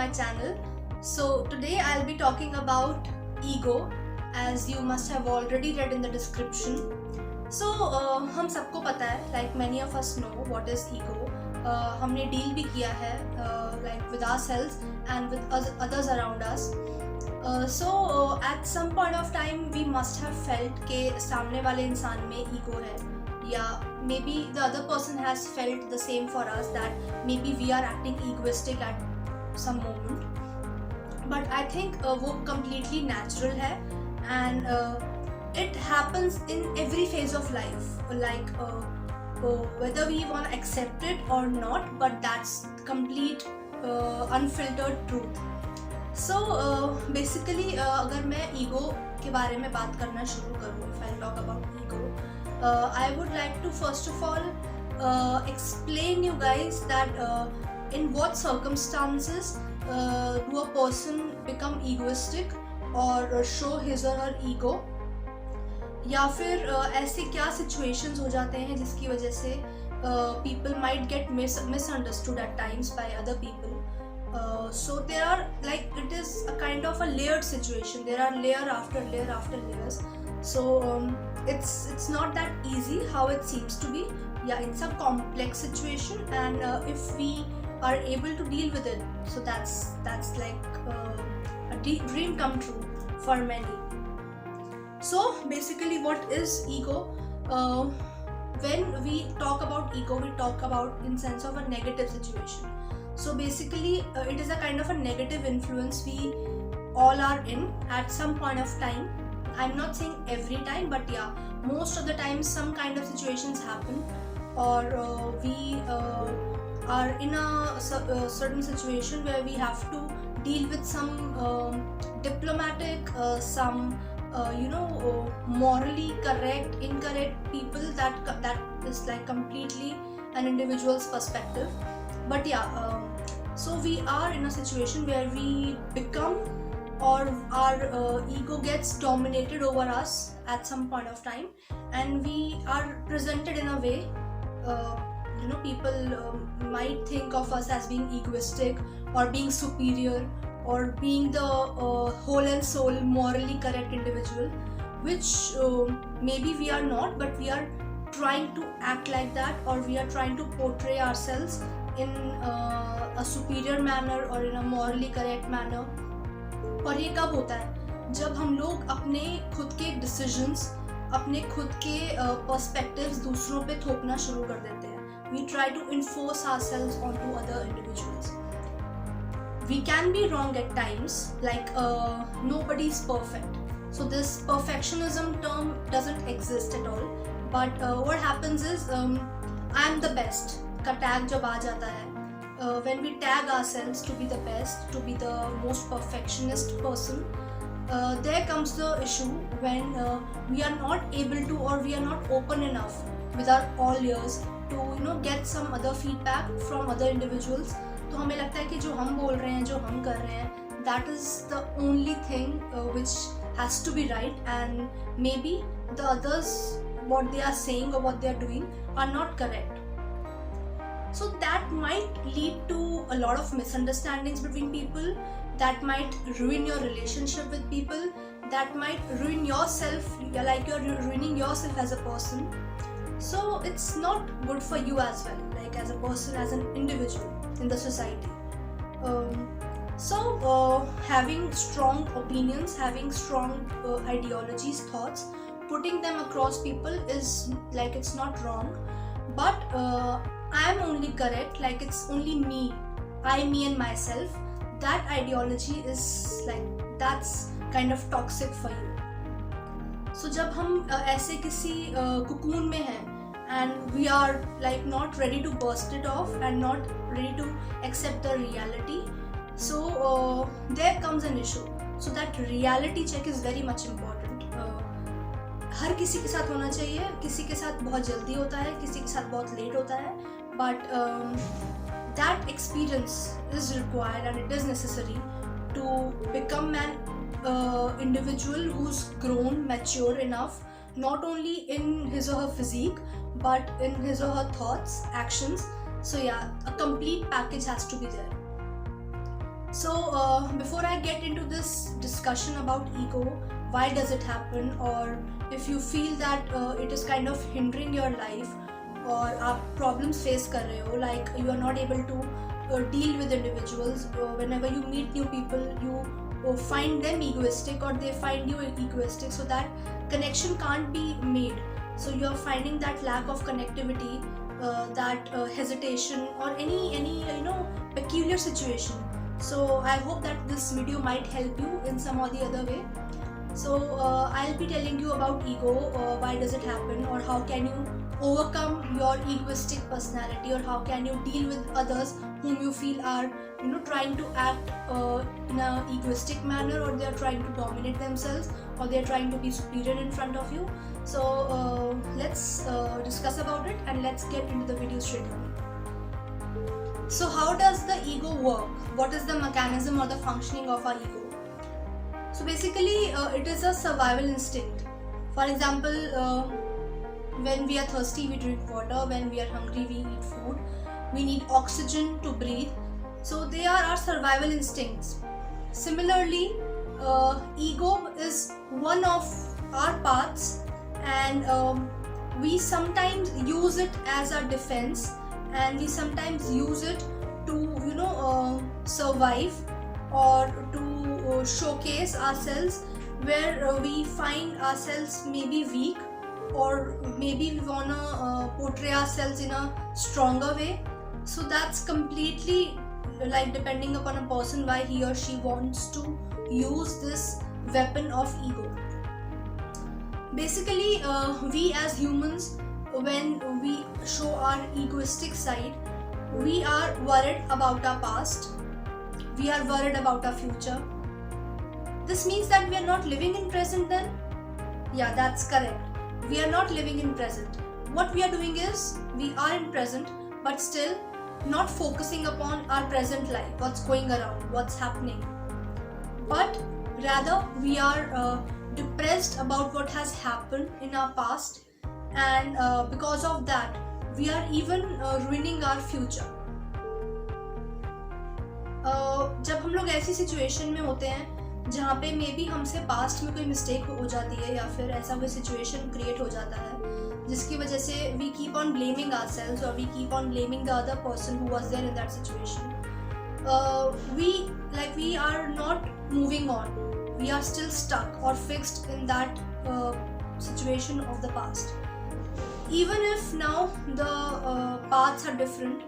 my channel. So today I'll be talking about ego, as you must have already read in the description. So हम सबको पता है, like many of us know what is ego. हमने deal भी किया है like with ourselves and with others around us. So at some point of time we must have felt कि सामने वाले इंसान में ego है, या maybe the other person has felt the same for us, that maybe we are acting egoistic at some moment. But I think वो completely natural है, and it happens in every phase of life, like whether we want to accept it or not, but that's complete unfiltered truth. So basically अगर मैं ego के बारे में बात करना शुरू करूँ, if I talk about ego, I would like to first of all explain you guys that in what circumstances do a person become egoistic or show his or her ego, या फिर ऐसे क्या situations हो जाते हैं जिसकी वजह से people might get misunderstood at times by other people. So there are, like, it is a kind of a layered situation. There are layer after layer after layers. So it's not that easy how it seems to be. Yeah, it's a complex situation, and if we are able to deal with it, so that's like a dream come true for many. So basically, what is ego? When we talk about ego, we talk about in sense of a negative situation. So basically it is a kind of a negative influence we all are in at some point of time. I'm not saying every time, but yeah, most of the time some kind of situations happen, or we are in a certain situation where we have to deal with some diplomatic, some morally correct, incorrect people. That is like completely an individual's perspective. But yeah, so we are in a situation where we become, or our ego gets dominated over us at some point of time, and we are presented in a way, people might think of us as being egoistic or being superior or being the whole and soul morally correct individual, which maybe we are not, but we are trying to act like that, or we are trying to portray ourselves in a superior manner or in a morally correct manner. और ये कब होता है? जब हम लोग अपने खुद के decisions, अपने खुद के perspectives दूसरों पे थोपना शुरू कर देते हैं. We try to enforce ourselves onto other individuals. We can be wrong at times, like nobody is perfect. So this perfectionism term doesn't exist at all. But what happens is I am the best का tag जब आ जाता है, when we tag ourselves to be the best, to be the most perfectionist person, there comes the issue when we are not able to, or we are not open enough with our all ears to get some other feedback from other individuals. तो हमें लगता है कि जो हम बोल रहे हैं, जो हम कर रहे हैं, that is the only thing which has to be right, and maybe the others, what they are saying or what they are doing are not correct. So that might lead to a lot of misunderstandings between people, that might ruin your relationship with people, that might ruin yourself, like you're ruining yourself as a person. So it's not good for you as well, like as a person, as an individual in the society. So having strong opinions, having strong ideologies, thoughts, putting them across people is like, it's not wrong, but I am only correct, like it's only me, me and myself. That ideology is like, that's kind of toxic for you. So जब हम ऐसे किसी cocoon में हैं, and we are like not ready to burst it off and not ready to accept the reality, so there comes an issue. So that reality check is very much important. हर किसी के साथ होना चाहिए, किसी के साथ बहुत जल्दी होता है, किसी के साथ बहुत लेट होता है, but that experience is required and it is necessary to become an individual who's grown, mature enough, not only in his or her physique, but in his or her thoughts, actions. So yeah, a complete package has to be there. So before I get into this discussion about ego, why does it happen, or if you feel that it is kind of hindering your life, or आप problems face कर रहे हो, like you are not able to deal with individuals, whenever you meet new people you find them egoistic or they find you egoistic, so that connection can't be made. So you are finding that lack of connectivity, that hesitation, or any peculiar situation. So I hope that this video might help you in some or the other way. So I'll be telling you about ego, why does it happen, or how can you overcome your egoistic personality, or how can you deal with others whom you feel are trying to act in a egoistic manner, or they are trying to dominate themselves, or they are trying to be superior in front of you. So let's discuss about it, and let's get into the video straight away. So how does the ego work? What is the mechanism or the functioning of our ego? So basically it is a survival instinct. For example, when we are thirsty we drink water, when we are hungry we eat food, we need oxygen to breathe. So they are our survival instincts. Similarly, ego is one of our parts, and we sometimes use it as a defense, and we sometimes use it to survive, or to showcase ourselves where we find ourselves maybe weak, or maybe we wanna portray ourselves in a stronger way. So that's completely like depending upon a person why he or she wants to use this weapon of ego. Basically we as humans, when we show our egoistic side, we are worried about our past, we are worried about our future. This means that we are not living in present then? Yeah, that's correct. We are not living in present. What we are doing is, we are in present, but still not focusing upon our present life, what's going around, what's happening. But rather we are depressed about what has happened in our past, and because of that we are even ruining our future. जब हम लोग ऐसी situation में होते हैं जहाँ पे may be हमसे पास्ट में कोई मिस्टेक हो जाती है, या फिर ऐसा कोई सिचुएशन क्रिएट हो जाता है जिसकी वजह से we keep on blaming ourselves, और we keep on blaming the other person who was there in that situation. We are not moving on, we are still stuck or fixed in that situation of the past. Even if now the paths are different,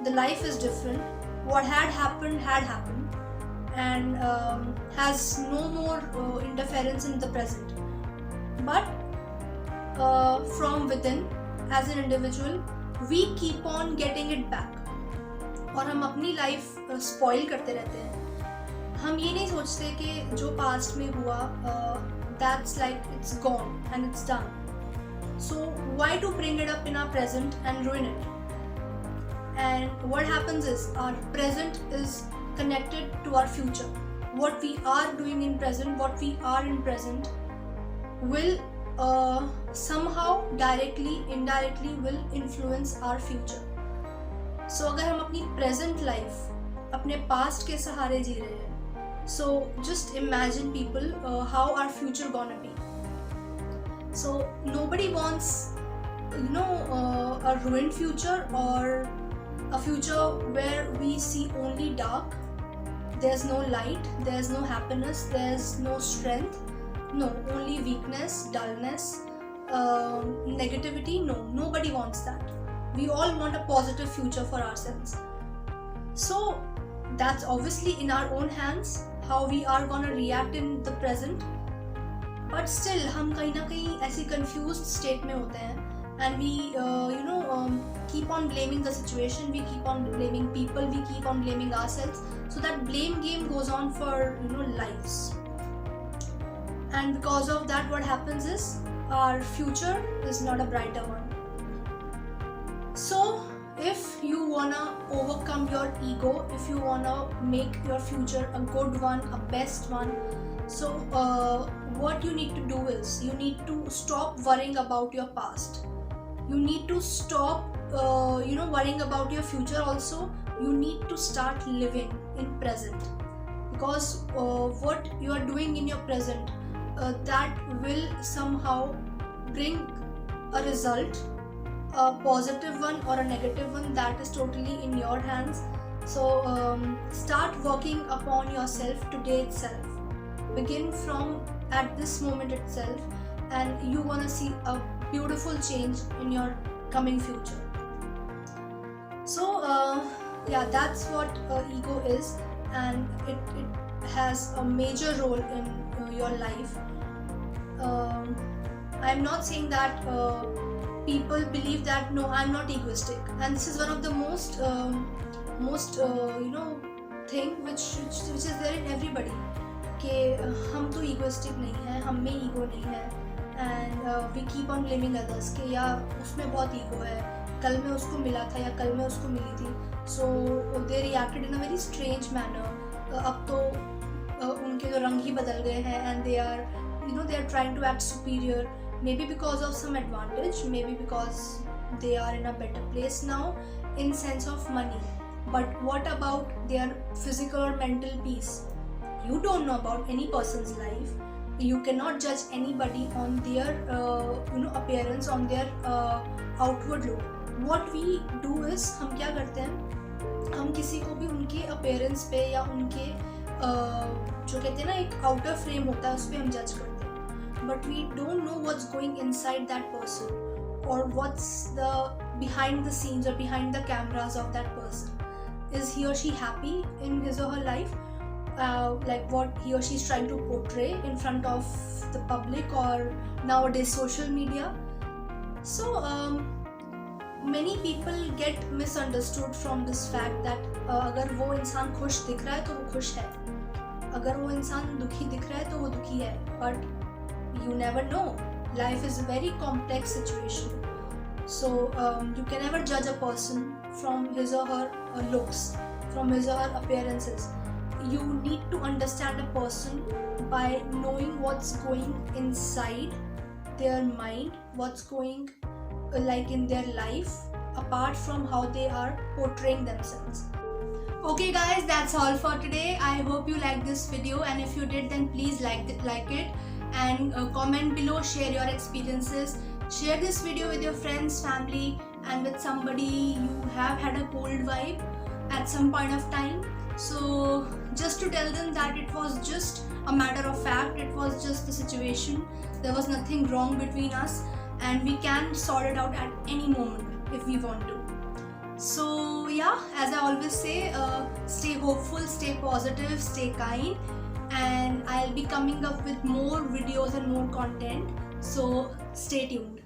the life is different, what had happened, and has no more interference in the present. But from within, as an individual, we keep on getting it back, और हम अपनी life spoil करते रहते हैं. हम ये नहीं सोचते कि जो पास्ट में हुआ that's like it's gone and it's done. So why to bring it up in our present and ruin it? And what happens is, our present is connected to our future. What we are doing in present, what we are in present will somehow directly, indirectly will influence our future. So अगर हम अपनी present life अपने past के सहारे जी रहे हैं, so just imagine people how our future gonna be. So nobody wants a ruined future, or a future where we see only dark, there's no light, there's no happiness, there's no strength. No, only weakness, dullness, negativity. No, nobody wants that. We all want a positive future for ourselves. So that's obviously in our own hands how we are gonna react in the present. But still हम कहीं ना कहीं ऐसी confused state में होते हैं, and we keep on blaming the situation, we keep on blaming people, we keep on blaming ourselves. So that blame game goes on for lives. And because of that, what happens is, our future is not a brighter one. So if you wanna overcome your ego, if you wanna make your future a good one, a best one, so what you need to do is, you need to stop worrying about your past. You need to stop worrying about your future also. You need to start living in present. because what you are doing in your present, that will somehow bring a result, a positive one or a negative one, that is totally in your hands. So start working upon yourself today itself. Begin from at this moment itself, and you wanna see a beautiful change in your coming future. So yeah, that's what ego is, and it has a major role in your life. I'm not saying that people believe that no, I'm not egoistic, and this is one of the most thing which is there in everybody, कि हम तो egoistic नहीं हैं, हम में ego नहीं है, and we keep on blaming others कि यार उसमें बहुत ego है, कल मैं उसको मिला था या कल मैं उसको मिली थी, so they reacted in a very strange manner. अब तो उनके जो रंग ही बदल गए हैं, and they are trying to act superior, maybe because of some advantage, maybe because they are in a better place now in sense of money. But what about their physical or mental peace? You don't know about any person's life. You cannot judge anybody on their appearance, on their outward look. What we do is, हम क्या करते हैं, हम किसी को भी उनके appearance पे या उनके जो कहते हैं ना एक outer frame होता है, उस पे हम judge करते हैं. But we don't know what's going inside that person, or what's the behind the scenes or behind the cameras of that person. Is he or she happy in his or her life? Like what he or she is trying to portray in front of the public or nowadays social media. So many people get misunderstood from this fact that अगर वो इंसान खुश दिख रहा है तो वो खुश है, अगर वो इंसान दुखी दिख रहा है तो वो दुखी है. But you never know. Life is a very complex situation. So you can never judge a person from his or her looks, from his or her appearances. You need to understand a person by knowing what's going inside their mind, what's going like in their life, apart from how they are portraying themselves. Okay guys, that's all for today. I hope you liked this video, and if you did, then please like it and comment below, share your experiences. Share this video with your friends, family, and with somebody you have had a cold vibe at some point of time. So just to tell them that it was just a matter of fact, it was just the situation, there was nothing wrong between us, and we can sort it out at any moment if we want to. So yeah, as I always say, stay hopeful, stay positive, stay kind, and I'll be coming up with more videos and more content, so stay tuned.